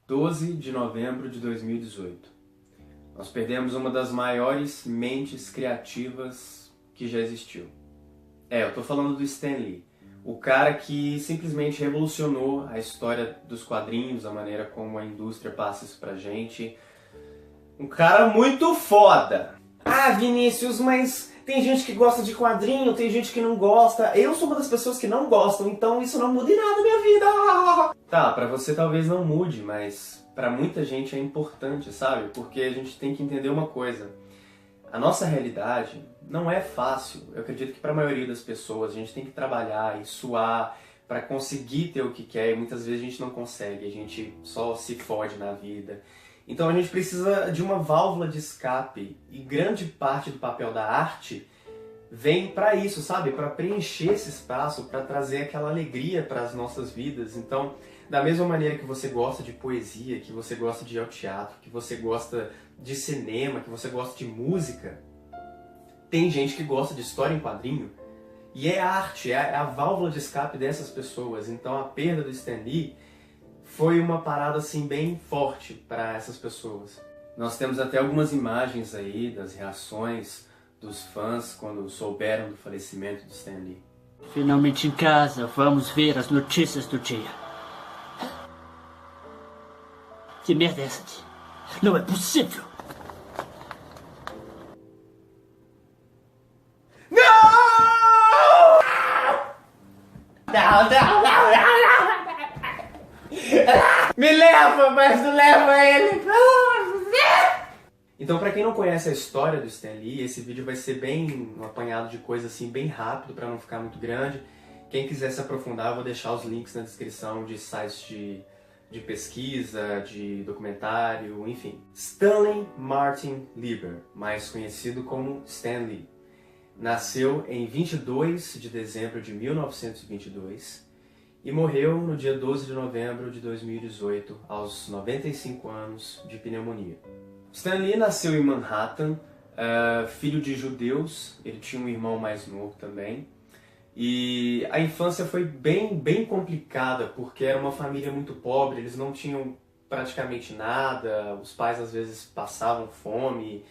12 de novembro de 2018. Nós perdemos uma das maiores mentes criativas que já existiu. Eu tô falando do Stan Lee, o cara que simplesmente revolucionou a história dos quadrinhos, a maneira como a indústria passa isso pra gente. Um cara muito foda! Ah, Vinícius, mas tem gente que gosta de quadrinho, tem gente que não gosta. Eu sou uma das pessoas que não gostam, então isso não muda em nada na minha vida. Tá, pra você talvez não mude, mas pra muita gente é importante, sabe? Porque a gente tem que entender uma coisa. A nossa realidade não é fácil. Eu acredito que pra maioria das pessoas a gente tem que trabalhar e suar pra conseguir ter o que quer e muitas vezes a gente não consegue, a gente só se fode na vida. Então a gente precisa de uma válvula de escape e grande parte do papel da arte vem para isso, sabe? Para preencher esse espaço, para trazer aquela alegria para as nossas vidas. Então, da mesma maneira que você gosta de poesia, que você gosta de ir ao teatro, que você gosta de cinema, que você gosta de música, tem gente que gosta de história em quadrinho e é arte, é a válvula de escape dessas pessoas. Então a perda do Stan Lee foi uma parada assim bem forte para essas pessoas. Nós temos até algumas imagens aí das reações dos fãs quando souberam do falecimento do Stan Lee. Finalmente em casa, vamos ver as notícias do dia. Que merda é essa aqui? Não é possível! Me leva, mas não leva ele. Então, pra quem não conhece a história do Stan Lee, esse vídeo vai ser bem um apanhado de coisa assim, bem rápido, pra não ficar muito grande. Quem quiser se aprofundar, eu vou deixar os links na descrição de sites de pesquisa, de documentário, enfim. Stanley Martin Lieber, mais conhecido como Stan Lee, nasceu em 22 de dezembro de 1922 e morreu no dia 12 de novembro de 2018, aos 95 anos de pneumonia. Stan Lee nasceu em Manhattan, filho de judeus, ele tinha um irmão mais novo também. E a infância foi bem complicada, porque era uma família muito pobre, eles não tinham praticamente nada, os pais às vezes passavam fome,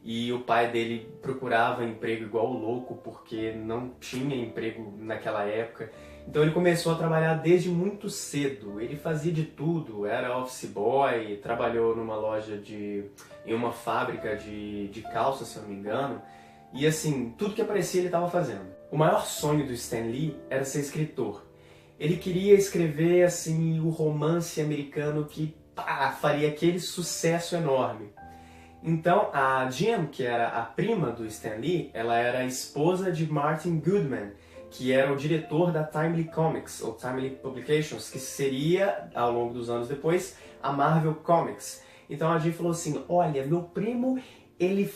e o pai dele procurava emprego igual louco, porque não tinha emprego naquela época. Então ele começou a trabalhar desde muito cedo, ele fazia de tudo, era office boy, trabalhou numa loja em uma fábrica de calças, se eu não me engano, e assim, tudo que aparecia ele estava fazendo. O maior sonho do Stan Lee era ser escritor. Ele queria escrever assim o romance americano que faria aquele sucesso enorme. Então a Jim, que era a prima do Stan Lee, ela era a esposa de Martin Goodman, que era o diretor da Timely Comics, ou Timely Publications, que seria, ao longo dos anos depois, a Marvel Comics. Então a Jim falou assim, olha, meu primo, ele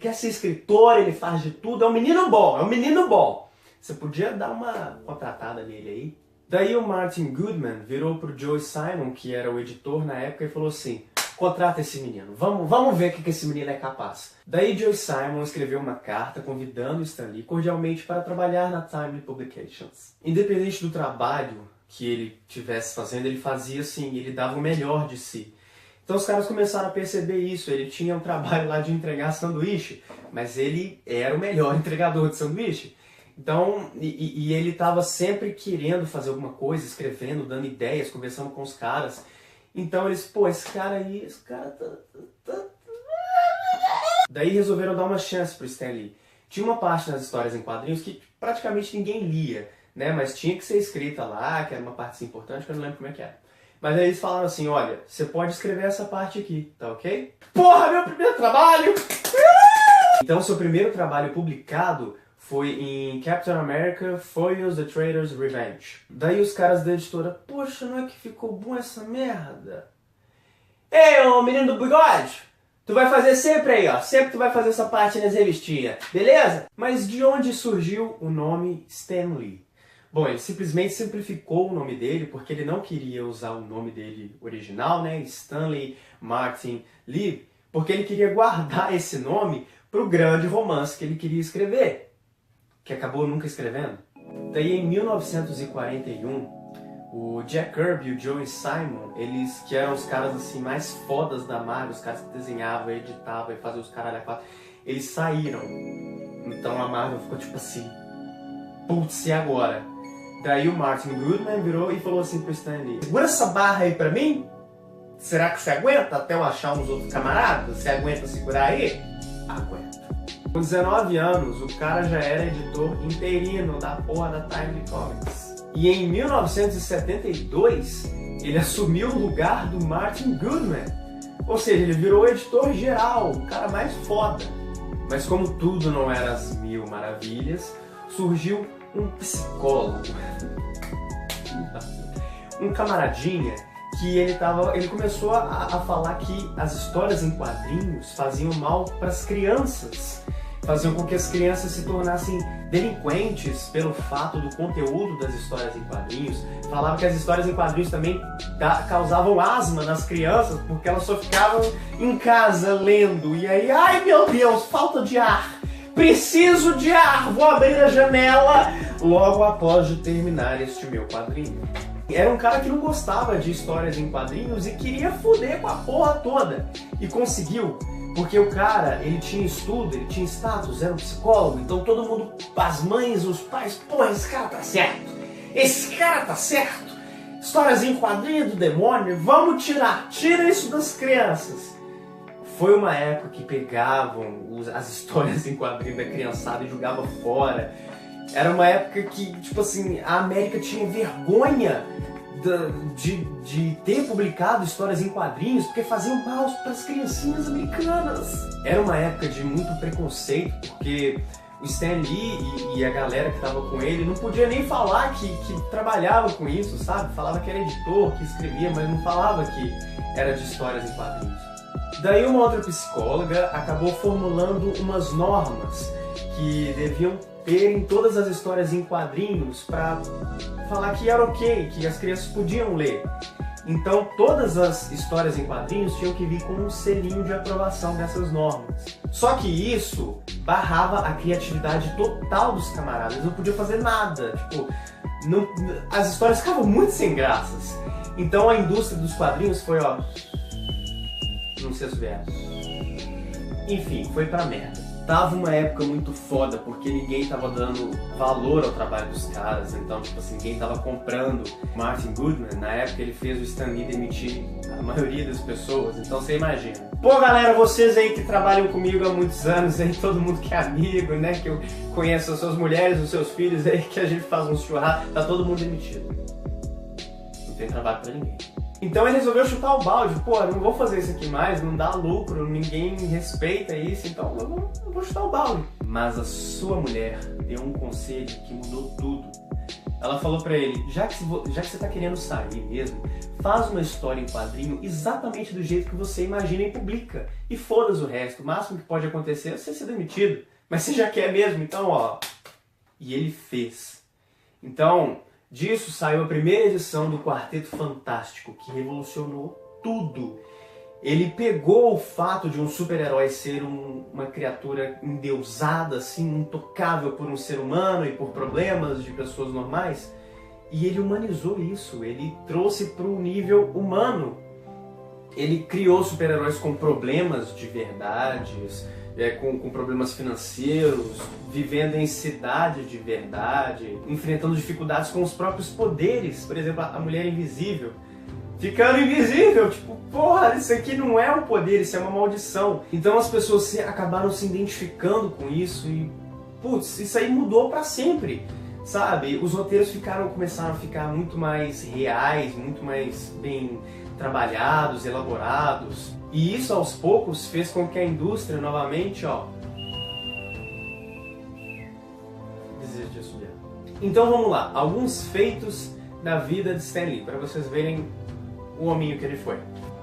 quer ser escritor, ele faz de tudo, é um menino bom. Você podia dar uma contratada nele aí? Daí o Martin Goodman virou pro Joe Simon, que era o editor na época, e falou assim, contrata esse menino, vamos ver o que esse menino é capaz. Daí Joe Simon escreveu uma carta convidando Stan Lee cordialmente para trabalhar na Timely Publications. Independente do trabalho que ele estivesse fazendo, ele fazia assim, ele dava o melhor de si. Então os caras começaram a perceber isso, ele tinha um trabalho lá de entregar sanduíche, mas ele era o melhor entregador de sanduíche. Então, e ele estava sempre querendo fazer alguma coisa, escrevendo, dando ideias, conversando com os caras. Então eles, pô, esse cara tá... Daí resolveram dar uma chance pro Stan Lee. Tinha uma parte nas histórias em quadrinhos que praticamente ninguém lia, né? Mas tinha que ser escrita lá, que era uma parte importante, que eu não lembro como é que era. Mas aí eles falaram assim, olha, você pode escrever essa parte aqui, tá ok? Porra, meu primeiro trabalho! Então seu primeiro trabalho publicado foi em Captain America Foils the Traitor's Revenge. Daí os caras da editora, poxa, não é que ficou bom essa merda? Ei, ô menino do bigode! Tu vai fazer sempre aí, ó. Sempre tu vai fazer essa parte nas revistinhas, beleza? Mas de onde surgiu o nome Stan Lee? Bom, ele simplesmente simplificou o nome dele porque ele não queria usar o nome dele original, né? Stanley Martin Lee, porque ele queria guardar esse nome para o grande romance que ele queria escrever, que acabou nunca escrevendo. Daí em 1941, O Jack Kirby e o Joe Simon, eles que eram os caras assim mais fodas da Marvel, os caras que desenhavam, editavam e faziam os caralho a quatro, eles saíram. Então a Marvel ficou tipo assim, putz, e agora? Daí o Martin Goodman virou e falou assim pro Stan Lee: segura essa barra aí pra mim? Será que você aguenta até eu achar uns outros camaradas? Você aguenta segurar aí? Aguenta. Com 19 anos, o cara já era editor interino da porra da Timely Comics. E em 1972, ele assumiu o lugar do Martin Goodman. Ou seja, ele virou editor geral, o cara mais foda. Mas como tudo não era as mil maravilhas, surgiu um psicólogo. Um camaradinha que ele começou a falar que as histórias em quadrinhos faziam mal para as crianças. Faziam com que as crianças se tornassem delinquentes pelo fato do conteúdo das histórias em quadrinhos. Falava que as histórias em quadrinhos também causavam asma nas crianças, porque elas só ficavam em casa lendo. E aí, ai meu Deus, falta de ar! Preciso de ar! Vou abrir a janela logo após de terminar este meu quadrinho. Era um cara que não gostava de histórias em quadrinhos e queria foder com a porra toda. E conseguiu. Porque o cara, ele tinha estudo, ele tinha status, era um psicólogo, então todo mundo, as mães, os pais, porra, esse cara tá certo, esse cara tá certo, histórias em quadrinho do demônio, vamos tira isso das crianças. Foi uma época que pegavam as histórias em quadrinho da criançada e jogavam fora. Era uma época que, tipo assim, a América tinha vergonha de ter publicado histórias em quadrinhos porque faziam mal para as criancinhas americanas. Era uma época de muito preconceito, porque o Stan Lee e a galera que estava com ele não podia nem falar que trabalhava com isso, sabe? Falava que era editor, que escrevia, mas não falava que era de histórias em quadrinhos. Daí uma outra psicóloga acabou formulando umas normas que deviam ter em todas as histórias em quadrinhos para falar que era ok, que as crianças podiam ler. Então todas as histórias em quadrinhos tinham que vir com um selinho de aprovação dessas normas. Só que isso barrava a criatividade total dos camaradas, não podiam fazer nada, tipo, as histórias ficavam muito sem graças. Então a indústria dos quadrinhos foi, ó, não sei os versos. Enfim, foi pra merda. Tava uma época muito foda, porque ninguém tava dando valor ao trabalho dos caras, então, tipo assim, ninguém tava comprando. Martin Goodman, na época, ele fez o Stan Lee demitir a maioria das pessoas, então você imagina. Pô, galera, vocês aí que trabalham comigo há muitos anos, aí, todo mundo que é amigo, né, que eu conheço as suas mulheres, os seus filhos aí, que a gente faz uns churrascos, tá todo mundo demitido. Não tem trabalho pra ninguém. Então ele resolveu chutar o balde, pô, não vou fazer isso aqui mais, não dá lucro, ninguém respeita isso, então eu não vou chutar o balde. Mas a sua mulher deu um conselho que mudou tudo. Ela falou pra ele, já que você tá querendo sair mesmo, faz uma história em quadrinho exatamente do jeito que você imagina e publica. E foda-se o resto, o máximo que pode acontecer é você ser demitido. Mas você já quer mesmo, então ó... E ele fez. Então... disso saiu a primeira edição do Quarteto Fantástico, que revolucionou tudo. Ele pegou o fato de um super-herói ser uma criatura endeusada, assim, intocável por um ser humano e por problemas de pessoas normais, e ele humanizou isso, ele trouxe para o nível humano. Ele criou super-heróis com problemas de verdades, com problemas financeiros, vivendo em cidade de verdade, enfrentando dificuldades com os próprios poderes. Por exemplo, a Mulher Invisível, ficando invisível, tipo, porra, isso aqui não é um poder, isso é uma maldição. Então as pessoas acabaram se identificando com isso e, putz, isso aí mudou pra sempre, sabe? Os roteiros começaram a ficar muito mais reais, muito mais bem trabalhados, elaborados. E isso aos poucos fez com que a indústria novamente, ó, desistiu de subir. Então vamos lá, alguns feitos da vida de Stan Lee, para vocês verem o hominho que ele foi.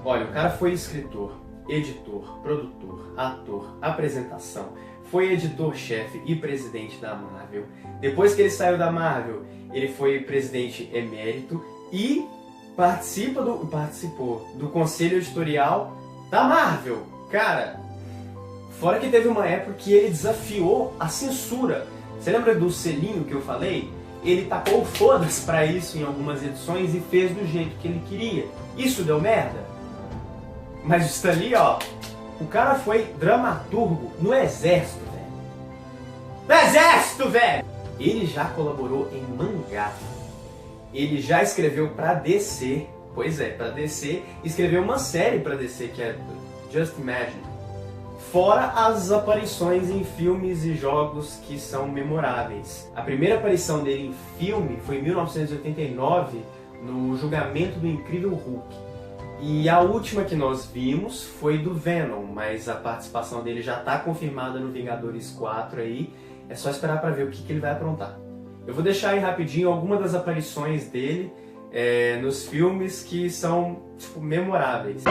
Olha, o cara foi escritor, editor, produtor, ator, apresentação, foi editor-chefe e presidente da Marvel. Depois que ele saiu da Marvel, ele foi presidente emérito e participou do conselho editorial da Marvel. Cara, fora que teve uma época que ele desafiou a censura. Você lembra do selinho que eu falei? ele tacou foda-se pra isso em algumas edições e fez do jeito que ele queria. Isso deu merda? Mas o Stan Lee, ó, o cara foi dramaturgo no exército, velho. No exército, velho! Ele já colaborou em mangá. Ele já escreveu pra DC, pois é, pra DC, escreveu uma série pra DC que é Just Imagine. Fora as aparições em filmes e jogos que são memoráveis. A primeira aparição dele em filme foi em 1989, no Julgamento do Incrível Hulk. E a última que nós vimos foi do Venom, mas a participação dele já está confirmada no Vingadores 4 aí. É só esperar para ver o que ele vai aprontar. Eu vou deixar aí rapidinho algumas das aparições dele nos filmes que são, tipo, memoráveis.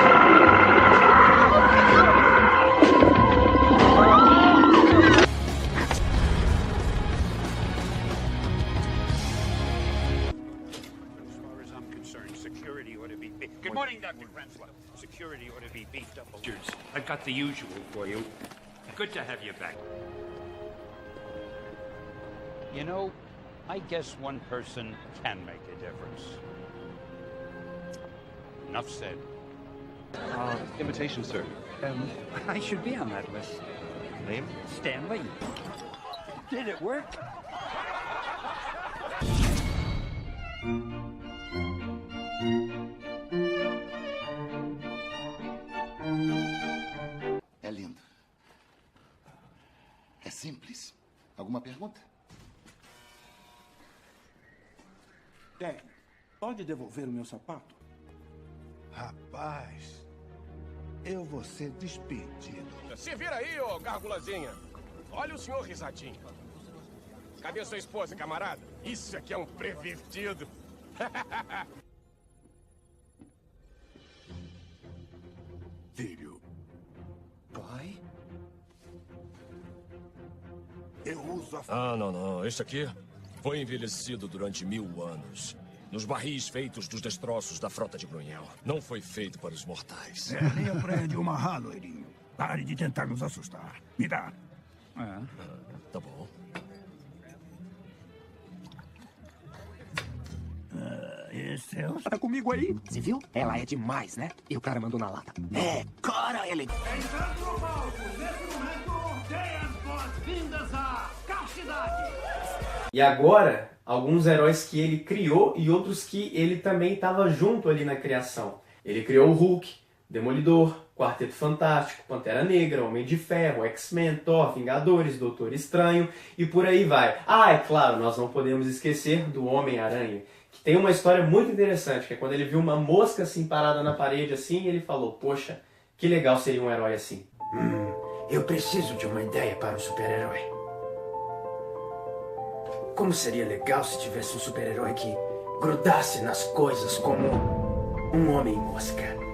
Good morning, Dr. Krenslow. Security ought to be beefed up a little. I've got the usual for you. Good to have you back. You know, I guess one person can make a difference. Enough said. Invitation, sir. I should be on that list. Name? Stanley. Did it work? É lindo. É simples. Alguma pergunta? Tem. Pode devolver o meu sapato? Rapaz, eu vou ser despedido. Se vira aí, ô gárgulazinha. Olha o senhor risadinho. Cadê sua esposa, camarada? Isso aqui é um pervertido. Filho, Pai? eu uso a... Não. Este aqui foi envelhecido durante 1000 anos. Nos barris feitos dos destroços da frota de Grunhel. Não foi feito para os mortais. Nem aprende uma rá, loirinho. Pare de tentar nos assustar. Me dá. Tá bom. Esse é o... Tá comigo aí? Você viu? Ela é demais, né? E o cara mandou na lata. Cara, ele... Entrando no palco, nesse momento, dê as boas-vindas à Castidade! E agora, alguns heróis que ele criou e outros que ele também estava junto ali na criação. Ele criou o Hulk, Demolidor, Quarteto Fantástico, Pantera Negra, Homem de Ferro, X-Men, Thor, Vingadores, Doutor Estranho e por aí vai. Ah, é claro, nós não podemos esquecer do Homem-Aranha, que tem uma história muito interessante, que é quando ele viu uma mosca assim parada na parede assim, ele falou, poxa, que legal seria um herói assim. Eu preciso de uma ideia para um super-herói. Como seria legal se tivesse um super-herói que grudasse nas coisas como um homem-mosca?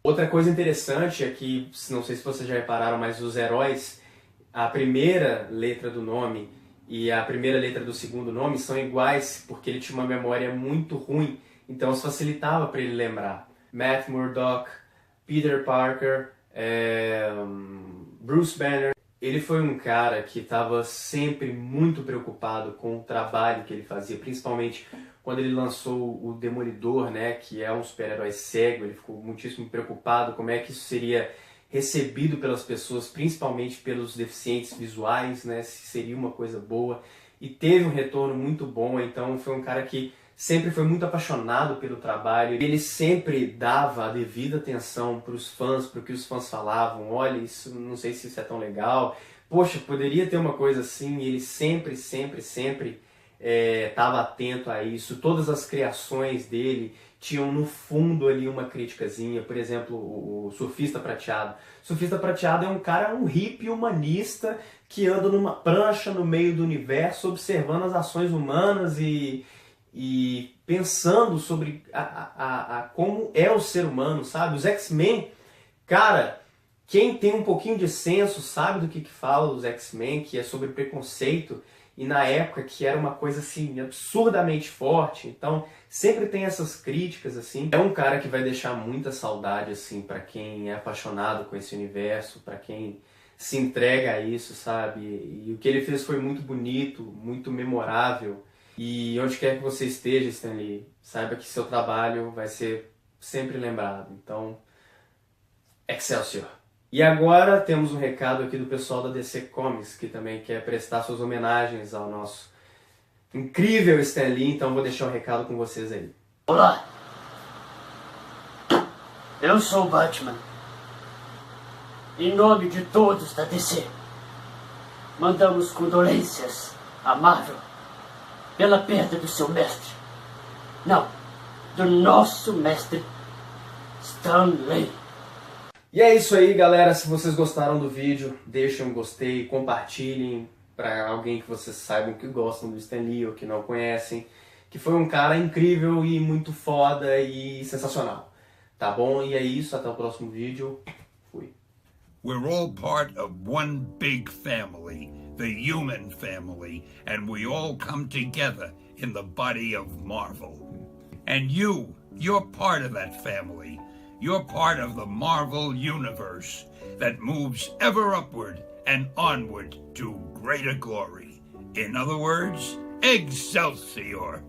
Outra coisa interessante é que, não sei se vocês já repararam, mas os heróis, a primeira letra do nome e a primeira letra do segundo nome são iguais, porque ele tinha uma memória muito ruim, então isso facilitava para ele lembrar. Matt Murdock, Peter Parker, Bruce Banner. Ele foi um cara que estava sempre muito preocupado com o trabalho que ele fazia, principalmente quando ele lançou o Demolidor, né, que é um super-herói cego. Ele ficou muitíssimo preocupado como é que isso seria recebido pelas pessoas, principalmente pelos deficientes visuais, né, se seria uma coisa boa. E teve um retorno muito bom, então foi um cara que sempre foi muito apaixonado pelo trabalho. Ele sempre dava a devida atenção para os fãs, para o que os fãs falavam. Olha, isso, não sei se isso é tão legal. Poxa, poderia ter uma coisa assim. E ele sempre estava atento a isso. Todas as criações dele tinham no fundo ali uma criticazinha. Por exemplo, o Surfista Prateado. O Surfista Prateado é um cara, um hippie humanista que anda numa prancha no meio do universo, observando as ações humanas e pensando sobre como é o ser humano, sabe? Os X-Men, cara, Quem tem um pouquinho de senso sabe do que fala os X-Men, que é sobre preconceito, e na época que era uma coisa assim absurdamente forte. Então sempre tem essas críticas assim. É um cara que vai deixar muita saudade assim para quem é apaixonado com esse universo, para quem se entrega a isso, sabe? E o que ele fez foi muito bonito, muito memorável. E onde quer que você esteja, Stan Lee, saiba que seu trabalho vai ser sempre lembrado. Então, Excelsior! E agora temos um recado aqui do pessoal da DC Comics, que também quer prestar suas homenagens ao nosso incrível Stan Lee, então vou deixar um recado com vocês aí. Olá! Eu sou o Batman. Em nome de todos da DC, mandamos condolências à Marvel pela perda do seu mestre. Não, do nosso mestre Stan Lee. E é isso aí, galera. Se vocês gostaram do vídeo, deixem um gostei, compartilhem para alguém que vocês saibam que gostam do Stan Lee ou que não conhecem, que foi um cara incrível e muito foda e sensacional. Tá bom? E é isso, até o próximo vídeo. Fui. We're all part of one big family, the human family, and we all come together in the body of Marvel. And you're part of that family. You're part of the Marvel Universe that moves ever upward and onward to greater glory. In other words, Excelsior!